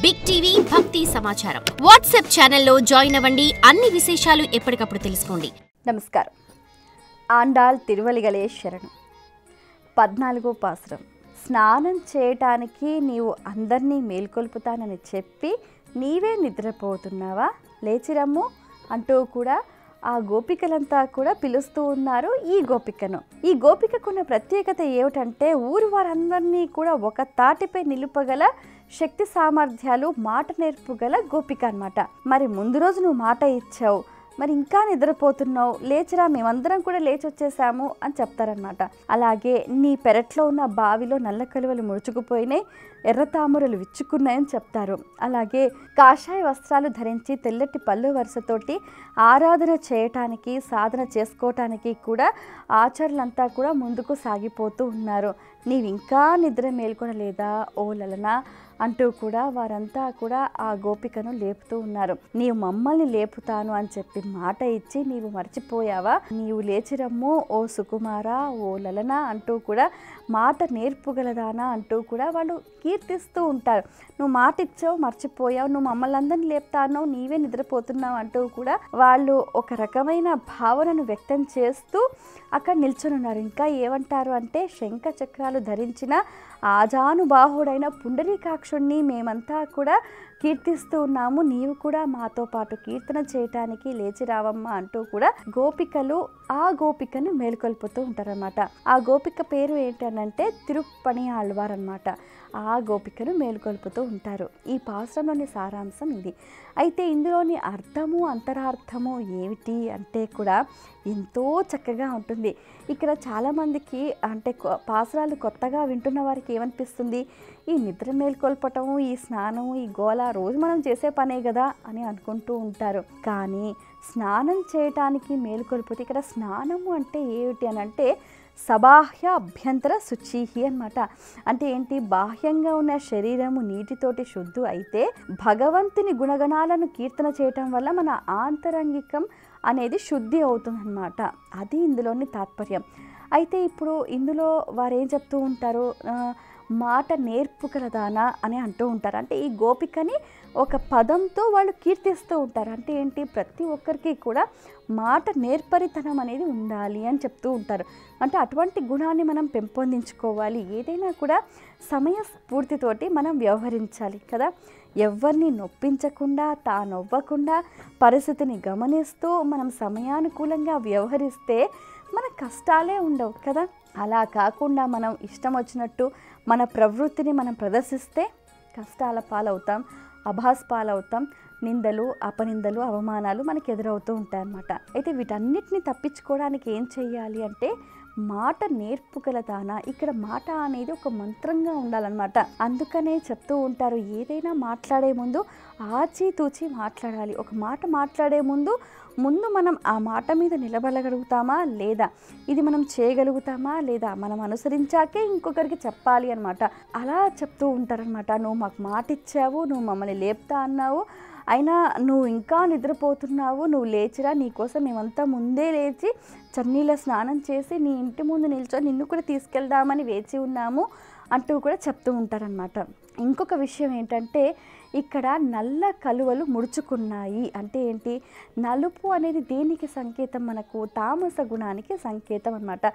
Big TV భక్తి సమాచారం WhatsApp ఛానల్లో జాయిన్ అవ్వండి. అన్ని విశేషాలు ఎప్పటికప్పుడు తెలుసుకోండి. నమస్కారం. ఆండాళ్ తిరువలిగలే శరణం. 14వ పాసురం. స్నానం చేయటానికి నీవు అందరినీ మేల్కొల్పుతానని చెప్పి నీవే నిద్రపోతున్నావా, లేచిరమ్ము అంటూ కూడా ఆ గోపికలంతా కూడా పిలుస్తూ ఉన్నారు ఈ గోపికను. ఈ గోపికకున్న ప్రత్యేకత ఏమిటంటే ఊరు వారందరినీ కూడా ఒక తాటిపై నిలుపగల శక్తి సామర్థ్యాలు, మాట నేర్పుగల గోపిక అన్నమాట. మరి ముందు రోజు నువ్వు మాట ఇచ్చావు, మరి ఇంకా నిద్రపోతున్నావు, లేచిరా, మేమందరం కూడా లేచి వచ్చేసాము అని చెప్తారనమాట. అలాగే నీ పెరట్లో ఉన్న బావిలో నల్ల కలువలు ముడుచుకుపోయినాయి, ఎర్ర తామరలు విచ్చుకున్నాయని చెప్తారు. అలాగే కాషాయ వస్త్రాలు ధరించి తెల్లటి పళ్ళు వరుసతోటి ఆరాధన చేయటానికి, సాధన చేసుకోవటానికి కూడా ఆచార్యులంతా కూడా ముందుకు సాగిపోతూ ఉన్నారు. నీవింకా నిద్ర మేల్కొనలేదా ఓ లలనా అంటూ కూడా వారంతా కూడా ఆ గోపికను లేపుతూ ఉన్నారు. నీవు మమ్మల్ని లేపుతాను అని చెప్పి మాట ఇచ్చి నీవు మర్చిపోయావా, నీవు లేచిరమ్ము ఓ సుకుమారా, ఓ లలనా అంటూ కూడా మాట నేర్పుగలదానా అంటూ కూడా వాళ్ళు కీర్తిస్తూ ఉంటారు. నువ్వు మాట ఇచ్చావు, మర్చిపోయావు, నువ్వు మమ్మల్ని అందరినీ లేపుతాను, నీవే నిద్రపోతున్నావు అంటూ కూడా వాళ్ళు ఒక రకమైన భావనను వ్యక్తం చేస్తూ అక్కడ నిల్చొని ఉన్నారు. ఇంకా ఏమంటారు అంటే, శంఖ చక్రాలు ధరించిన ఆజానుబాహుడైన పుండరీకాక్షుణ్ణి మేమంతా కూడా కీర్తిస్తూ ఉన్నాము, నీవు కూడా మాతో పాటు కీర్తన చేయటానికి లేచి రావమ్మా అంటూ కూడా గోపికలు ఆ గోపికను మేల్కొల్పుతూ ఉంటారన్నమాట. ఆ గోపిక పేరు ఏంటనంటే తిరుప్పణి ఆళ్వార్ అన్నమాట. ఆ గోపికను మేల్కొల్పుతూ ఉంటారు. ఈ పాసురంలోని సారాంశం ఇది. అయితే ఇందులోని అర్థము, అంతరార్థము ఏమిటి అంటే కూడా ఎంతో చక్కగా ఉంటుంది. ఇక్కడ చాలామందికి అంటే పాసురాలు కొత్తగా వింటున్న వారికి ఏమనిపిస్తుంది, ఈ నిద్ర మేల్కొల్పటము, ఈ స్నానము, ఈ గోల రోజు మనం చేసే పనే కదా అని అనుకుంటూ ఉంటారు. కానీ స్నానం చేయటానికి మేల్కొల్పితే ఇక్కడ స్నానము అంటే ఏమిటి అని అంటే సబాహ్య అభ్యంతర శుచిహి అన్నమాట. అంటే ఏంటి, బాహ్యంగా ఉన్న శరీరము నీటితోటి శుద్ధి అయితే భగవంతుని గుణగణాలను కీర్తన చేయటం వల్ల మన ఆంతరంగికం అనేది శుద్ధి అవుతుందన్నమాట. అది ఇందులోని తాత్పర్యం. అయితే ఇప్పుడు ఇందులో వారు ఏం చెప్తూ ఉంటారు, మాట నేర్పుగలదానా అని అంటూ ఉంటారు. అంటే ఈ గోపికని ఒక పదంతో వాళ్ళు కీర్తిస్తూ ఉంటారు. అంటే ఏంటి, ప్రతి ఒక్కరికి కూడా మాట నేర్పరితనం అనేది ఉండాలి అని చెప్తూ ఉంటారు. అంటే అటువంటి గుణాన్ని మనం పెంపొందించుకోవాలి. ఏదైనా కూడా సమయస్ఫూర్తితోటి మనం వ్యవహరించాలి కదా. ఎవరిని నొప్పించకుండా, తానొవ్వకుండా, పరిస్థితిని గమనిస్తూ మనం సమయానుకూలంగా వ్యవహరిస్తే మన కష్టాలే ఉండవు కదా. అలా కాకుండా మనం ఇష్టం వచ్చినట్టు మన ప్రవృత్తిని మనం ప్రదర్శిస్తే కష్టాల పాలవుతాం, అభాస్ పాలవుతాం, నిందలు, అపనిందలు, అవమానాలు మనకు ఎదురవుతూ ఉంటాయన్నమాట. అయితే వీటన్నిటిని తప్పించుకోవడానికి ఏం చేయాలి అంటే మాట నేర్పుగలదానా. ఇక్కడ మాట అనేది ఒక మంత్రంగా ఉండాలన్నమాట. అందుకనే చెప్తూ ఉంటారు, ఏదైనా మాట్లాడే ముందు ఆచితూచి మాట్లాడాలి. ఒక మాట మాట్లాడే ముందు మనం ఆ మాట మీద నిలబడగలుగుతామా లేదా, ఇది మనం చేయగలుగుతామా లేదా, మనం అనుసరించాకే ఇంకొకరికి చెప్పాలి అనమాట. అలా చెప్తూ ఉంటారనమాట. నువ్వు మాకు మాట ఇచ్చావు, నువ్వు మమ్మల్ని లేపుతా అన్నావు, అయినా నువ్వు ఇంకా నిద్రపోతున్నావు, నువ్వు లేచిరా, నీకోసం మేమంతా ముందే లేచి చన్నీళ్ళ స్నానం చేసి నీ ఇంటి ముందు నిల్చొని నిన్ను కూడా తీసుకెళ్దామని వేచి ఉన్నాము అంటూ కూడా చెప్తూ ఉంటారనమాట. ఇంకొక విషయం ఏంటంటే ఇక్కడ నల్ల కలువలు ముడుచుకున్నాయి అంటే ఏంటి, నలుపు అనేది దేనికి సంకేతం, మనకు తామస గుణానికి సంకేతం అన్నమాట.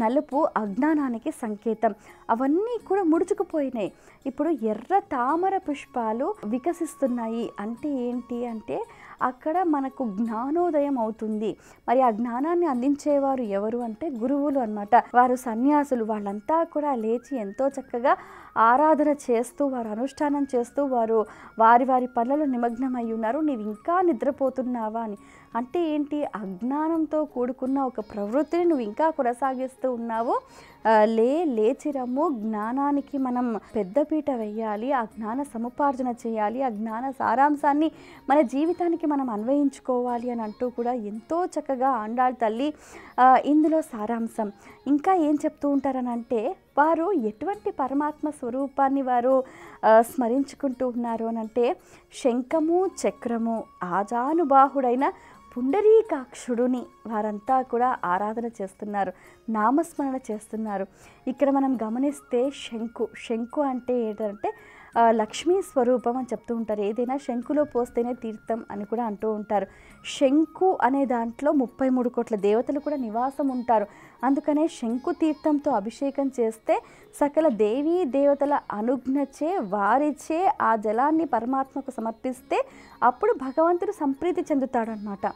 నలుపు అజ్ఞానానికి సంకేతం. అవన్నీ కూడా ముడుచుకుపోయినాయి. ఇప్పుడు ఎర్ర తామర పుష్పాలు వికసిస్తున్నాయి అంటే ఏంటి అంటే అక్కడ మనకు జ్ఞానోదయం అవుతుంది. మరి ఆ జ్ఞానాన్ని అందించేవారు ఎవరు అంటే గురువులు అన్నమాట. వారు సన్యాసులు. వాళ్ళంతా కూడా లేచి ఎంతో చక్కగా ఆరాధన చేస్తూ, వారు అనుష్ఠానం చేస్తూ, వారి పనులలో నిమగ్నమై ఉన్నారు. నీవు ఇంకా నిద్రపోతున్నావా అని అంటే ఏంటి, అజ్ఞానంతో కూడుకున్న ఒక ప్రవృత్తిని నువ్వు ఇంకా కొనసాగిస్తూ ఉన్నావు. లేచిరమ్ము, జ్ఞానానికి మనం పెద్దపీట వేయాలి, ఆ జ్ఞాన సముపార్జన చేయాలి, ఆ జ్ఞాన సారాంశాన్ని మన జీవితానికి మనం అన్వయించుకోవాలి అని అంటూ కూడా ఎంతో చక్కగా ఆండాళ్ తల్లి ఇందులో సారాంశం. ఇంకా ఏం చెప్తూ ఉంటారనంటే వారు ఎటువంటి పరమాత్మ స్వరూపాన్ని వారు స్మరించుకుంటూ ఉన్నారు అనంటే శంఖము చక్రము ఆజానుబాహుడైన పుండరీకాక్షుడుని వారంతా కూడా ఆరాధన చేస్తున్నారు, నామస్మరణ చేస్తున్నారు. ఇక్కడ మనం గమనిస్తే శంకు అంటే ఏంటంటే లక్ష్మీ స్వరూపం అని చెప్తూ ఉంటారు. ఏదైనా శంకులో పోస్తేనే తీర్థం అని కూడా అంటూ ఉంటారు. శంకు అనే దాంట్లో 33 కోట్ల దేవతలు కూడా నివాసం ఉంటారు. అందుకనే శంకు తీర్థంతో అభిషేకం చేస్తే సకల దేవీ దేవతల అనుజ్ఞచే వారిచే ఆ జలాన్ని పరమాత్మకు సమర్పిస్తే అప్పుడు భగవంతుడు సంప్రీతి చెందుతాడు అన్నమాట.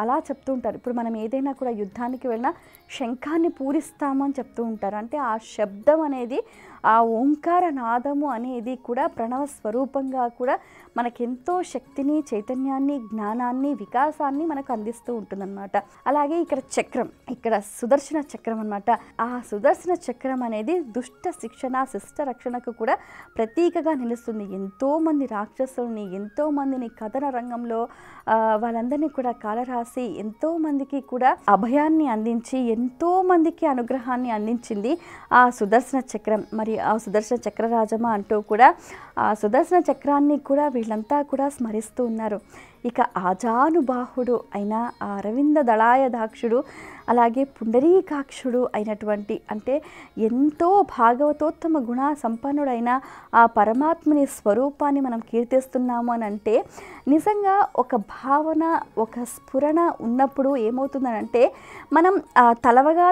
అలా చెప్తూ ఉంటారు. ఇప్పుడు మనం ఏదైనా కూడా యుద్ధానికి వెళ్ళినా శంఖాన్ని పూరిస్తామని చెప్తూ ఉంటారు. అంటే ఆ శబ్దం అనేది, ఆ ఓంకార నాదము అనేది కూడా ప్రణవ స్వరూపంగా కూడా మనకెంతో శక్తిని, చైతన్యాన్ని, జ్ఞానాన్ని, వికాసాన్ని మనకు అందిస్తూ ఉంటుందన్నమాట. అలాగే ఇక్కడ చక్రం, ఇక్కడ సుదర్శన చక్రం అన్నమాట. ఆ సుదర్శన చక్రం అనేది దుష్ట శిక్షణ, శిష్ట రక్షణకు కూడా ప్రతీకగా నిలుస్తుంది. ఎంతోమంది రాక్షసుల్ని, ఎంతోమందిని కథన రంగంలో వాళ్ళందరినీ కూడా కాలరాసి ఎంతోమందికి కూడా అభయాన్ని అందించి ఎంతోమందికి అనుగ్రహాన్ని అందించింది ఆ సుదర్శన చక్రం. మరి ఆ సుదర్శన చక్రరాజమ అంటూ కూడా ఆ సుదర్శన చక్రాన్ని కూడా వీళ్ళంతా కూడా స్మరిస్తూ ఉన్నారు. ఇక ఆజానుబాహుడు అయిన ఆ అరవింద దళాయదాక్షుడు, అలాగే పుండరీకాక్షుడు అయినటువంటి, అంటే ఎంతో భాగవతోత్తమ గుణ సంపన్నుడైన ఆ పరమాత్మని స్వరూపాన్ని మనం కీర్తిస్తున్నాము అని అంటే నిజంగా ఒక భావన, ఒక స్ఫురణ ఉన్నప్పుడు ఏమవుతుందనంటే మనం తలవగా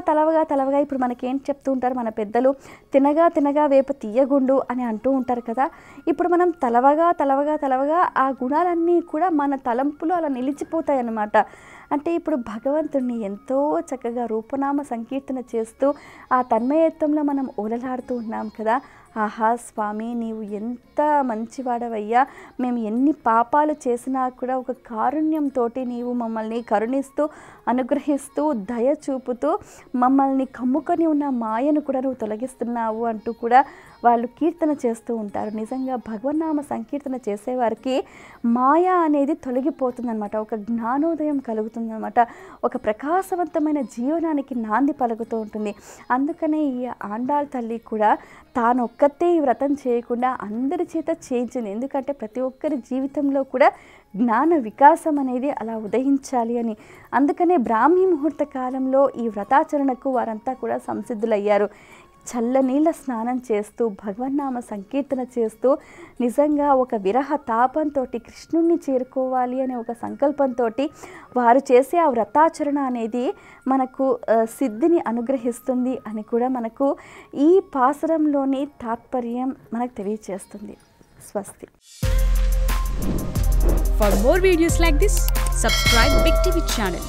ఇప్పుడు మనకేం చెప్తూ ఉంటారు మన పెద్దలు, తినగా తినగా వేప తీయగుండు అని అంటూ ఉంటారు కదా. ఇప్పుడు మనం తలవగా ఆ గుణాలన్నీ కూడా మన తలంపులో అలా నిలిచిపోతాయి అన్నమాట. అంటే ఇప్పుడు భగవంతుడిని ఎంతో చక్కగా రూపనామ సంకీర్తన చేస్తూ ఆ తన్మయత్వంలో మనం ఓలలాడుతూ ఉన్నాం కదా. ఆహా స్వామి, నీవు ఎంత మంచివాడవయ్యా, మేము ఎన్ని పాపాలు చేసినా కూడా ఒక కారుణ్యంతో నీవు మమ్మల్ని కరుణిస్తూ, అనుగ్రహిస్తూ, దయ చూపుతూ మమ్మల్ని కమ్ముకొని ఉన్న మాయను కూడా నువ్వు తొలగిస్తున్నావు అంటూ కూడా వాళ్ళు కీర్తన చేస్తూ ఉంటారు. నిజంగా భగవన్నామ సంకీర్తన చేసేవారికి మాయ అనేది తొలగిపోతుందన్నమాట. ఒక జ్ఞానోదయం కలుగుతుందన్నమాట. ఒక ప్రకాశవంతమైన జీవనానికి నాంది పలుకుతూ ఉంటుంది. అందుకనే ఈ ఆండాళ్ తల్లి కూడా తాను ఒక్కతే ఈ వ్రతం చేయకుండా అందరి చేత చేయించింది. ఎందుకంటే ప్రతి ఒక్కరి జీవితంలో కూడా జ్ఞాన వికాసం అనేది అలా ఉదయించాలి అని. అందుకనే బ్రాహ్మీ ముహూర్త కాలంలో ఈ వ్రతాచరణకు వారంతా కూడా సంసిద్ధులయ్యారు. చల్లనీళ్ళ స్నానం చేస్తూ, భగవన్నామ సంకీర్తన చేస్తూ, నిజంగా ఒక విరహ తాపంతో కృష్ణుణ్ణి చేరుకోవాలి అనే ఒక సంకల్పంతో వారు చేసే ఆ వ్రతాచరణ అనేది మనకు సిద్ధిని అనుగ్రహిస్తుంది అని కూడా మనకు ఈ పాసురంలోని తాత్పర్యం మనకు తెలియచేస్తుంది. స్వస్తి. For more videos like this, subscribe Big TV channel.